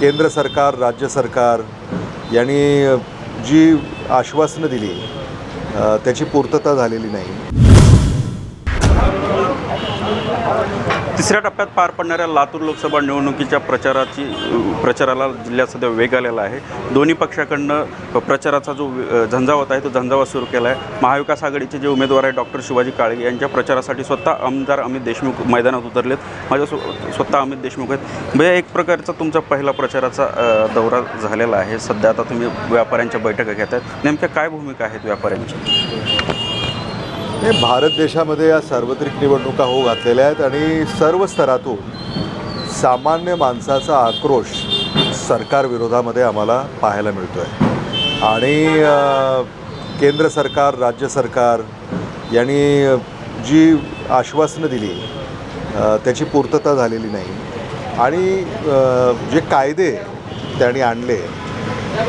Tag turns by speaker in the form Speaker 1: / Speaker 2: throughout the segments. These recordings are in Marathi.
Speaker 1: केंद्र सरकार, राज्य सरकार यांनी जी आश्वासनं दिली त्याची पूर्तता झालेली नाही.
Speaker 2: तिसऱ्या टप्प्यात पार पडणाऱ्या लातूर लोकसभा निवडणुकीच्या प्रचाराला जिल्ह्यात सध्या वेग आलेला आहे. दोन्ही पक्षाकडनं प्रचाराचा जो झंझावात आहे तो झंझावात सुरू केला आहे. महाविकास आघाडीचे जे उमेदवार आहे डॉक्टर शिवाजी काळे यांच्या प्रचारासाठी स्वतः आमदार अमित देशमुख मैदानात उतरलेत. स्वतः अमित देशमुख आहेत. म्हणजे एक प्रकारचा तुमचा पहिला प्रचाराचा दौरा झालेला आहे. सध्या आता तुम्ही व्यापाऱ्यांच्या बैठका घेत आहेत. नेमक्या काय भूमिका आहेत व्यापाऱ्यांची?
Speaker 1: भारत देशामध्ये या सार्वत्रिक निवडणुका होऊ घातलेल्या आहेत आणि सर्व स्तरातून सामान्य माणसाचा आक्रोश सरकारविरोधामध्ये आम्हाला पाहायला मिळतो आहे. आणि केंद्र सरकार, राज्य सरकार यांनी जी आश्वासनं दिली त्याची पूर्तता झालेली नाही. आणि जे कायदे त्यांनी आणले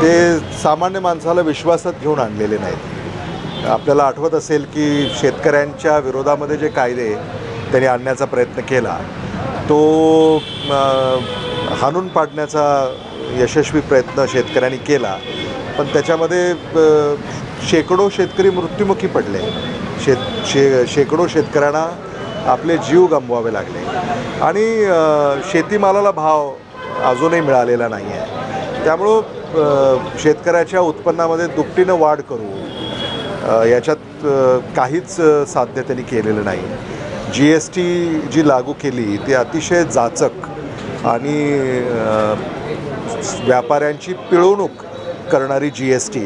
Speaker 1: ते सामान्य माणसाला विश्वासात घेऊन आणलेले नाहीत. आपल्याला आठवत असेल की शेतकऱ्यांच्या विरोधामध्ये जे कायदे त्यांनी आणण्याचा प्रयत्न केला तो हाणून पाडण्याचा यशस्वी प्रयत्न शेतकऱ्यांनी केला. पण त्याच्यामध्ये शेकडो शेतकरी मृत्युमुखी पडले. शेकडो शेतकऱ्यांना आपले जीव गमवावे लागले. आणि शेतीमालाला भाव अजूनही मिळालेला नाही आहे. त्यामुळं शेतकऱ्याच्या उत्पन्नामध्ये दुपटीनं वाढ करू याच्यात काहीच साध्य त्यांनी केलेलं नाही. GST जी लागू केली ती अतिशय जाचक आणि व्यापाऱ्यांची पिळवणूक करणारी GST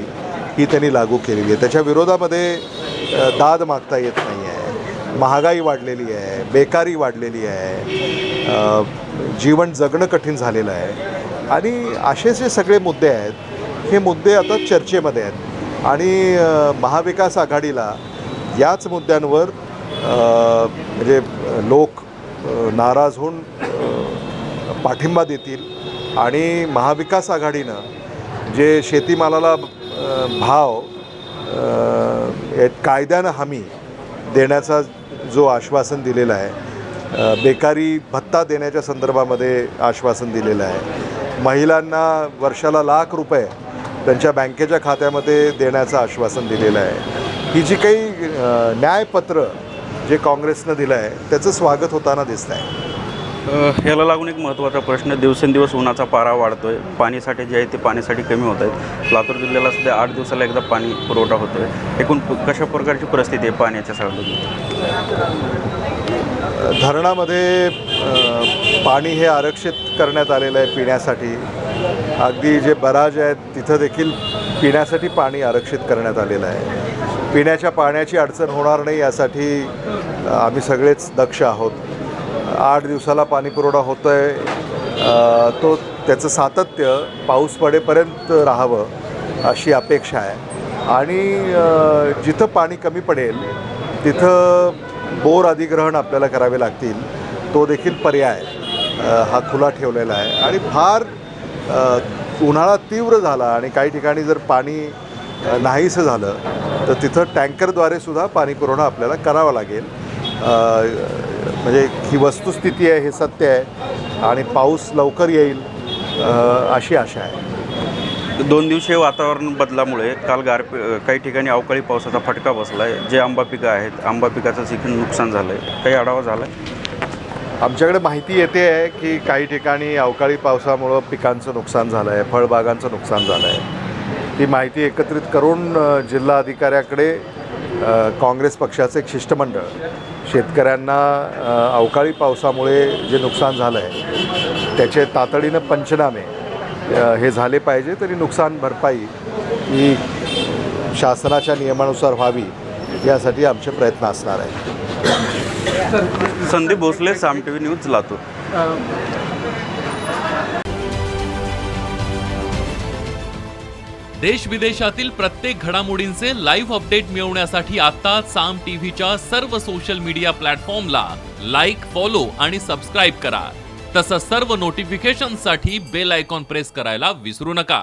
Speaker 1: ही त्यांनी लागू केलेली आहे. त्याच्या विरोधामध्ये दाद मागता येत नाही आहे. महागाई वाढलेली आहे, बेकारी वाढलेली आहे, जीवन जगणं कठीण झालेलं आहे. आणि असे जे सगळे मुद्दे आहेत हे मुद्दे आता चर्चेमध्ये आहेत. आणि महाविकास आघाडीला याच मुद्द्यांवर म्हणजे लोक नाराज होऊन पाठिंबा देतील. आणि महाविकास आघाडीनं जे शेतीमालाला भाव कायद्यानं हमी देण्याचा जो आश्वासन दिलेला आहे, बेकारी भत्ता देण्याच्या संदर्भामध्ये आश्वासन दिलेलं आहे, महिलांना वर्षाला ₹1,00,000 त्यांच्या बँकेच्या खात्यामध्ये देण्याचं आश्वासन दिलेलं आहे. ही जी काही न्यायपत्र जे काँग्रेसनं दिलं आहे त्याचं स्वागत होताना दिसतं आहे.
Speaker 2: ह्याला लागून एक महत्त्वाचा प्रश्न, दिवसेंदिवस उन्हाचा पारा वाढतो आहे. पाणीसाठे जे आहे ते पाणीसाठी कमी होत आहेत. लातूर जिल्ह्याला सध्या 8 दिवसाला एकदा पाणी पुरवठा होतो आहे. एकूण कशा प्रकारची परिस्थिती आहे पाण्याच्या सगळ्या?
Speaker 1: धरणामध्ये पाणी हे आरक्षित करण्यात आलेलं आहे पिण्यासाठी. अगदी जे बराज आहेत तिथं देखील पिण्यासाठी पाणी आरक्षित करण्यात आलेलं आहे. पिण्याच्या पाण्याची अडचण होणार नाही यासाठी आम्ही सगळेच दक्ष आहोत. 8 दिवसाला पाणी पुरवठा होतो आहे. तो त्याचं सातत्य पाऊस पडेपर्यंत राहावं अशी अपेक्षा आहे. आणि जिथं पाणी कमी पडेल तिथं बोर अधिग्रहण आपल्याला करावे लागतील. तो देखील पर्याय हा खुला ठेवलेला आहे. आणि फार उन्हाळा तीव्र झाला आणि काही ठिकाणी जर पाणी नाहीसं झालं तर तिथं टँकरद्वारे सुद्धा पाणी पुरवठा आपल्याला करावा लागेल. म्हणजे ही वस्तुस्थिती आहे, हे सत्य आहे. आणि पाऊस लवकर येईल अशी आशा आहे.
Speaker 2: 2 दिवसीय वातावरण बदलामुळे काल काही ठिकाणी अवकाळी पावसाचा फटका बसला आहे. जे आंबा पिकं आहेत, आंबा पिकाचं देखील नुकसान झालं आहे. काही आढावा झाला आहे?
Speaker 1: आमच्याकडे माहिती येते आहे की काही ठिकाणी अवकाळी पावसामुळं पिकांचं नुकसान झालं आहे, फळबागांचं नुकसान झालं आहे. ती माहिती एकत्रित करून जिल्हा अधिकाऱ्याकडे काँग्रेस पक्षाचं एक शिष्टमंडळ शेतकऱ्यांना अवकाळी पावसामुळे जे नुकसान झालं आहे त्याचे तातडीनं पंचनामे हे झाले पाहिजे. तरी नुकसान भरपाई ही शासनाच्या नियमानुसार व्हावी यासाठी आमचे प्रयत्न असणार आहेत.
Speaker 2: संदीप भोसले, साम TV न्यूज, लातूर.
Speaker 3: देश विदेशातील प्रत्येक घडामोडींचे लाईव्ह अपडेट मिळवण्यासाठी आता साम टीव्हीच्या सर्व सोशल मीडिया प्लॅटफॉर्मला लाईक, फॉलो आणि सबस्क्राईब करा. तसंच सर्व नोटिफिकेशनसाठी बेल आयकॉन प्रेस करायला विसरू नका.